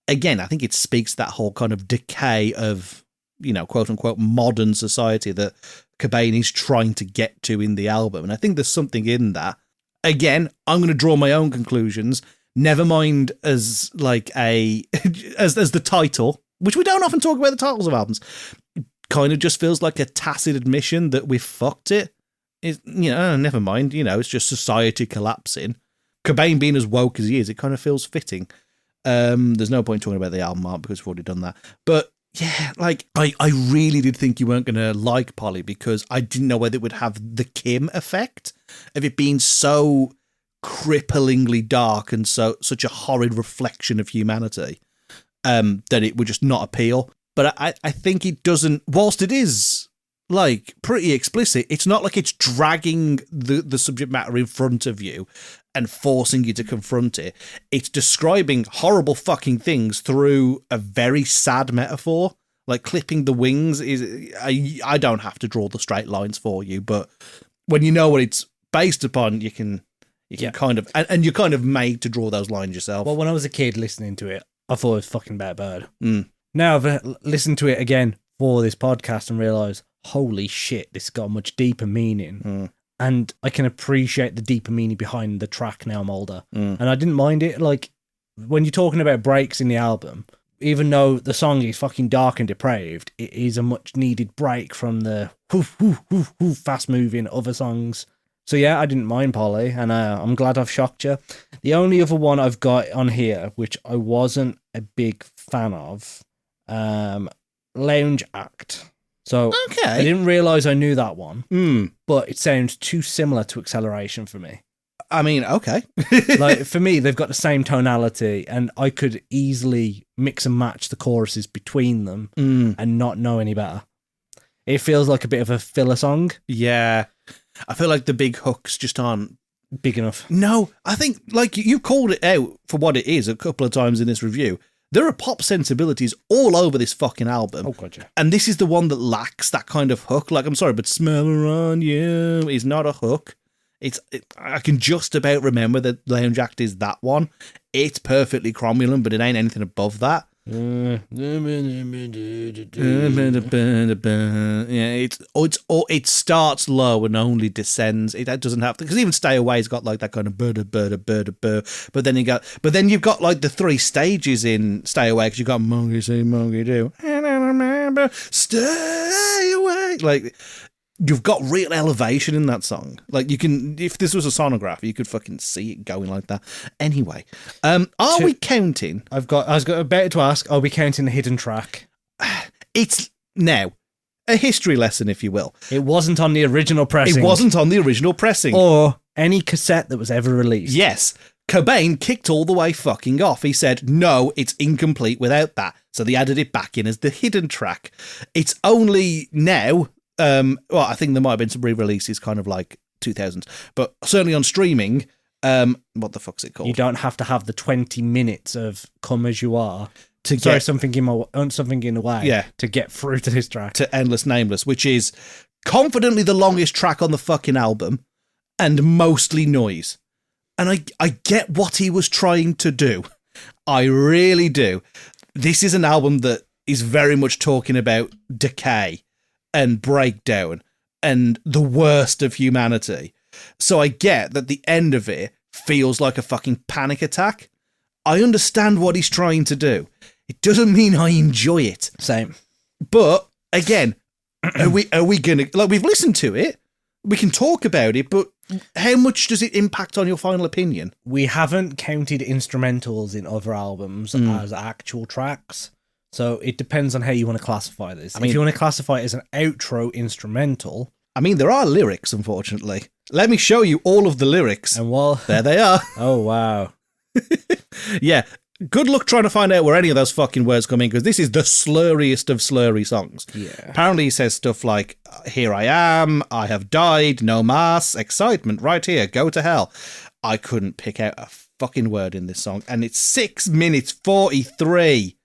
Again, I think it speaks to that whole kind of decay of, you know, quote unquote modern society that Cobain is trying to get to in the album. And I think there's something in that. Again, I'm going to draw my own conclusions. Nevermind as like as the title, which we don't often talk about the titles of albums, kind of just feels like a tacit admission that we've fucked it. Nevermind, it's just society collapsing. Cobain being as woke as he is, it kind of feels fitting. There's no point talking about the album art because we've already done that. But yeah, like I really did think you weren't going to like Polly, because I didn't know whether it would have the Kim effect of it being so cripplingly dark and such a horrid reflection of humanity, that it would just not appeal. But I think it doesn't, whilst it is like pretty explicit, it's not like it's dragging the subject matter in front of you and forcing you to confront it. It's describing horrible fucking things through a very sad metaphor. Like clipping the wings is, I don't have to draw the straight lines for you, but when you know what it's based upon, you can kind of, and you're kind of made to draw those lines yourself. Well, when I was a kid listening to it, I thought it was fucking bad bird. Now I've listened to it again for this podcast and realised, holy shit, this got a much deeper meaning. And I can appreciate the deeper meaning behind the track now I'm older. And I didn't mind it. Like, when you're talking about breaks in the album, even though the song is fucking dark and depraved, it is a much needed break from the fast moving other songs. So yeah, I didn't mind Polly, and I'm glad I've shocked you. The only other one I've got on here, which I wasn't a big fan of, Lounge Act. So okay. I didn't realise I knew that one, but it sounds too similar to Acceleration for me. I mean, okay. Like, for me, they've got the same tonality, and I could easily mix and match the choruses between them and not know any better. It feels like a bit of a filler song. Yeah. I feel like the big hooks just aren't big enough. No, I think, like, you called it out for what it is a couple of times in this review. There are pop sensibilities all over this fucking album. Oh, gotcha. And this is the one that lacks that kind of hook. Like, I'm sorry, but Smell Her On You is not a hook. I can just about remember that Lounge Act is that one. It's perfectly cromulent, but it ain't anything above that. Yeah, it starts low and only descends. It doesn't have to, because even Stay Away's got like that kind of but then you've got like the three stages in Stay Away, because you've got Monkey See, Monkey Do, and I remember Stay Away. Like, you've got real elevation in that song. Like, you can, if this was a sonograph, you could fucking see it going like that. Anyway, are we counting? I was about to ask, are we counting the hidden track? It's now a history lesson, if you will. It wasn't on the original pressing. It wasn't on the original pressing. Or any cassette that was ever released. Yes. Cobain kicked all the way fucking off. He said, no, it's incomplete without that. So they added it back in as the hidden track. It's only now, I think there might have been some re-releases kind of like 2000s, but certainly on streaming, what the fuck's it called? You don't have to have the 20 minutes of Come As You Are. to Sorry, get something in the way. Yeah. To get through to this track. to Endless Nameless, which is confidently the longest track on the fucking album and mostly noise. And I get what he was trying to do. I really do. This is an album that is very much talking about decay and breakdown and the worst of humanity. So I get that the end of it feels like a fucking panic attack. I understand what he's trying to do. It doesn't mean I enjoy it. Same. But again, are we gonna, like, we've listened to it, we can talk about it, but how much does it impact on your final opinion? We haven't counted instrumentals in other albums as actual tracks. So it depends on how you want to classify this. If you want to classify it as an outro instrumental. I mean, there are lyrics, unfortunately. Let me show you all of the lyrics. And while there they are. Oh, wow. Yeah. Good luck trying to find out where any of those fucking words come in, because this is the slurriest of slurry songs. Yeah. Apparently he says stuff like, here I am, I have died, no mass, excitement, right here, go to hell. I couldn't pick out a fucking word in this song, and it's 6 minutes 43.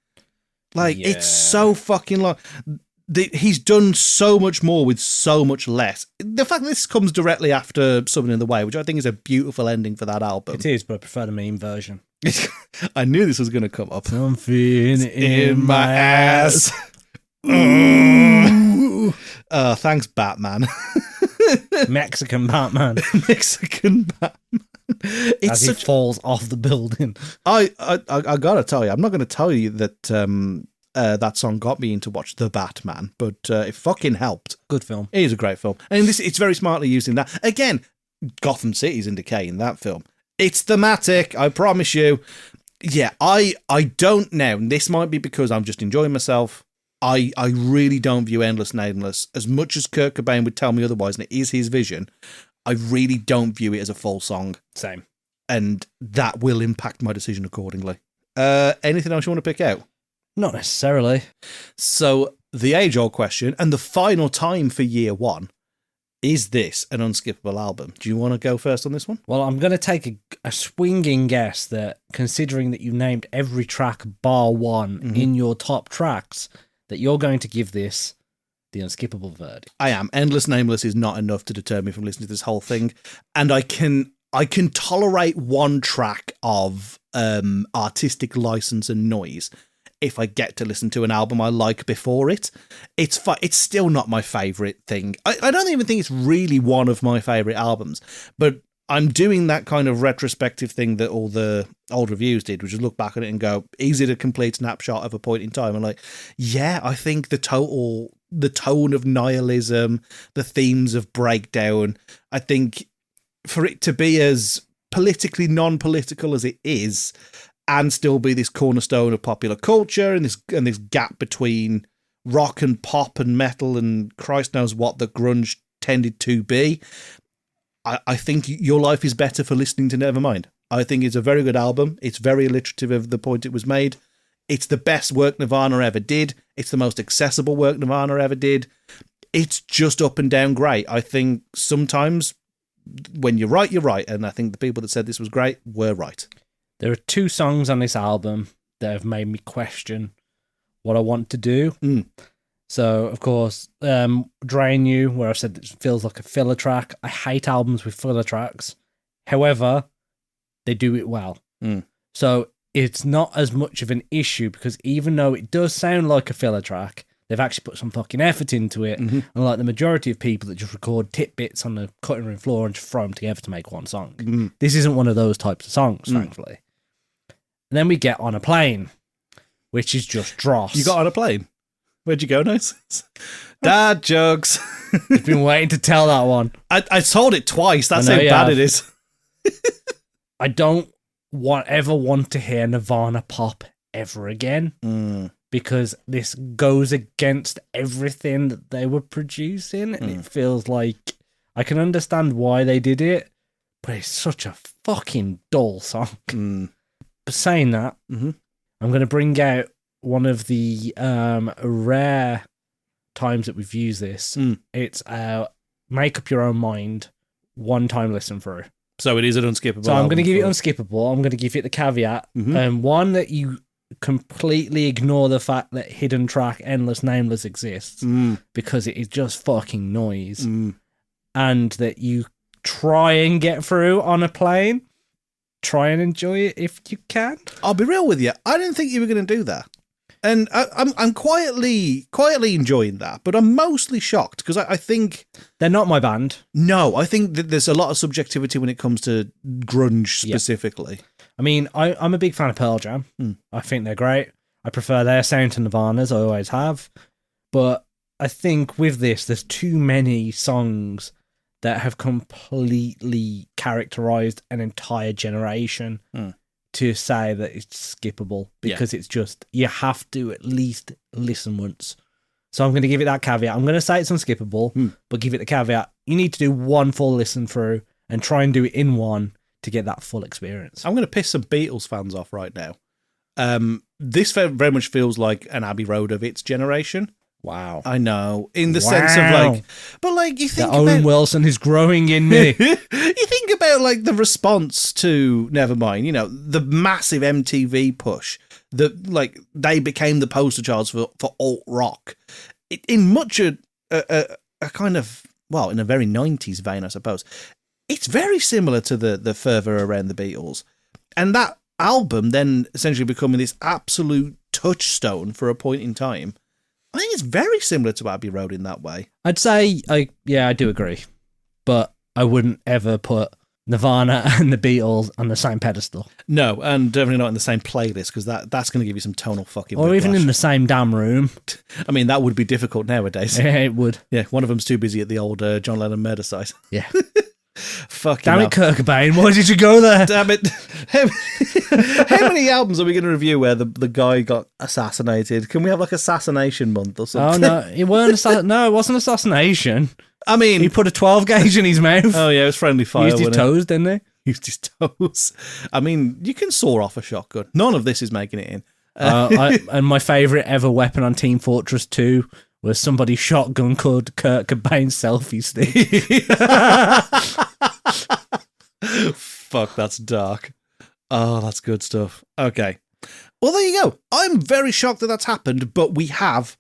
Like, it's so fucking long. He's done so much more with so much less. The fact that this comes directly after Something in the Way, which I think is a beautiful ending for that album. It is, but I prefer the meme version. I knew this was going to come up. Something in my ass. Thanks, Batman. Mexican Batman. Mexican Batman. As he falls off the building. I gotta tell you, I'm not going to tell you that that song got me into watch The Batman, but it fucking helped. Good film. It is a great film, and it's very smartly used in that. Again, Gotham City's in decay in that film. It's thematic, I promise you. Yeah, I don't now. This might be because I'm just enjoying myself. I really don't view Endless Nameless, as much as Kurt Cobain would tell me otherwise, and it is his vision. I really don't view it as a full song. Same. And that will impact my decision accordingly. Anything else you want to pick out? Not necessarily. So the age-old question, and the final time for year one, is this an unskippable album? Do you want to go first on this one? Well, I'm going to take a swinging guess that, considering that you named every track bar one in your top tracks, that you're going to give this the unskippable verdict. I am. Endless Nameless is not enough to deter me from listening to this whole thing, and I can tolerate one track of artistic license and noise if I get to listen to an album I like before it. It's still not my favourite thing. I don't even think it's really one of my favourite albums, but I'm doing that kind of retrospective thing that all the old reviews did, which is look back at it and go, is it a complete snapshot of a point in time? And like, yeah, I think the tone of nihilism, the themes of breakdown, I think for it to be as politically non-political as it is, and still be this cornerstone of popular culture and this gap between rock and pop and metal and Christ knows what the grunge tended to be, I think your life is better for listening to Nevermind. I think it's a very good album. It's very alliterative of the point it was made. It's the best work Nirvana ever did. It's the most accessible work Nirvana ever did. It's just up and down great. I think sometimes when you're right, you're right. And I think the people that said this was great were right. There are 2 songs on this album that have made me question what I want to do. So, of course, Drain You, where I've said it feels like a filler track. I hate albums with filler tracks. However, they do it well. So it's not as much of an issue, because even though it does sound like a filler track, they've actually put some fucking effort into it. Unlike the majority of people that just record tidbits on the cutting room floor and just throw them together to make one song. This isn't one of those types of songs, thankfully. And then we get On a Plane, which is just dross. You got On a Plane? Where'd you go, Nice? Dad jokes. I've been waiting to tell that one. I told it twice. That's how bad it is. I don't ever want to hear Nirvana pop ever again, because this goes against everything that they were producing, and it feels like I can understand why they did it, but it's such a fucking dull song. But saying that, I'm going to bring out one of the rare times that we've used this. It's make up your own mind, one time listen through. So it is an unskippable So I'm going to give it album unskippable. I'm going to give it the caveat. One that you completely ignore the fact that hidden track Endless Nameless exists because it is just fucking noise, and that you try and get through on a plane. Try and enjoy it if you can. I'll be real with you. I didn't think you were going to do that. And I'm quietly enjoying that, but I'm mostly shocked because I think they're not my band. No, I think that there's a lot of subjectivity when it comes to grunge specifically. I mean, I'm a big fan of Pearl Jam. I think they're great. I prefer their sound to Nirvana's. I always have. But I think with this, there's too many songs that have completely characterized an entire generation to say that it's skippable, because it's just, you have to at least listen once. So I'm going to give it that caveat. I'm going to say it's unskippable, but give it the caveat. You need to do one full listen through and try and do it in one to get that full experience. I'm going to piss some Beatles fans off right now. This very much feels like an Abbey Road of its generation. Wow. I know. In the sense of like, but like you think Owen Wilson is growing in me. You think about like the response to Nevermind, you know, the massive MTV push that like they became the poster childs for alt rock. In much a kind of, well, in a very 90s vein, I suppose. It's very similar to the further around the Beatles. And that album then essentially becoming this absolute touchstone for a point in time. I think it's very similar to Abbey Road in that way. I'd say, I do agree. But I wouldn't ever put Nirvana and the Beatles on the same pedestal. No, and definitely not in the same playlist, because that's going to give you some tonal fucking or whiplash. even in the same damn room. I mean, that would be difficult nowadays. Yeah, it would. Yeah, one of them's too busy at the old John Lennon murder site. Yeah. Fucking damn it, Kurt Cobain, why did you go there? Damn it. How many albums are we going to review where the guy got assassinated? Can we have like assassination month or something? Oh, no, it wasn't assassination. I mean, he put a 12 gauge in his mouth. Oh yeah, it was friendly fire. He used his toes, didn't he? Used his toes. I mean, you can saw off a shotgun. None of this is making it in. And my favourite ever weapon on Team Fortress 2 was somebody's shotgun called Kurt Cobain's selfie stick. Fuck, that's dark. Oh, that's good stuff. Okay. Well, there you go. I'm very shocked that that's happened, but we have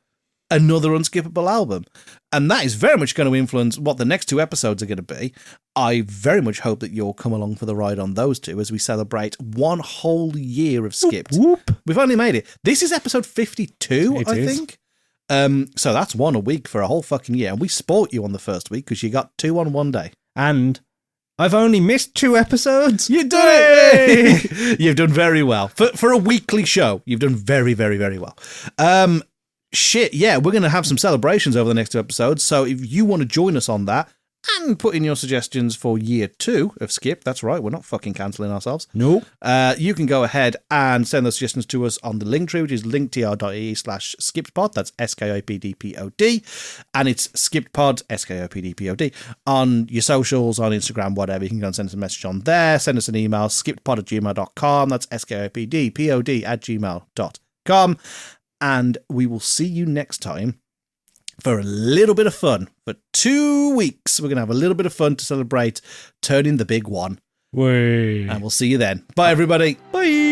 another unskippable album. And that is very much going to influence what the next two episodes are going to be. I very much hope that you'll come along for the ride on those two as we celebrate one whole year of Skipped. Whoop, whoop. We've only made it. This is episode 52, I think. So that's one a week for a whole fucking year. And we sport you on the first week because you got 2 on one day. And I've only missed 2 episodes. You done it! You've done very well. For a weekly show, you've done very, very, very well. Shit, yeah, we're going to have some celebrations over the next 2 episodes. So if you want to join us on that and put in your suggestions for year 2 of Skip, that's right, we're not fucking cancelling ourselves. No. You can go ahead and send those suggestions to us on the link tree, which is linktr.ee/skiptpod. That's SKIPDPOD. And it's skiptpod, SKIPDPOD. On your socials, on Instagram, whatever, you can go and send us a message on there. Send us an email, skiptpod@gmail.com. That's SKIPDPOD@gmail.com. And we will see you next time for a little bit of fun. For 2 weeks, we're going to have a little bit of fun to celebrate turning the big one. Way. And we'll see you then. Bye, everybody. Bye.